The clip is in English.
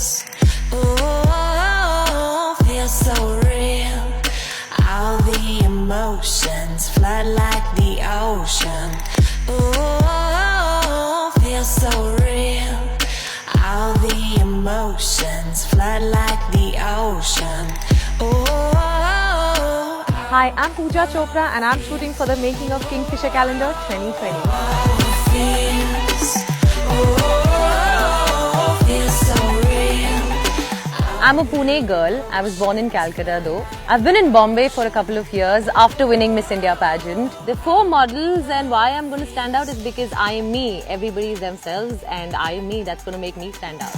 Ooh, feels so real. All the emotions flood like the ocean. Ooh, feels so real. All the emotions flood like the ocean. Ooh. Hi, I'm Puja Chopra and I'm shooting for the making of Kingfisher Calendar 2020. I'm a Pune girl. I was born in Calcutta though. I've been in Bombay for a couple of years after winning Miss India pageant. The 4 models and why I'm going to stand out is because I am me. Everybody is themselves and I am me. That's going to make me stand out.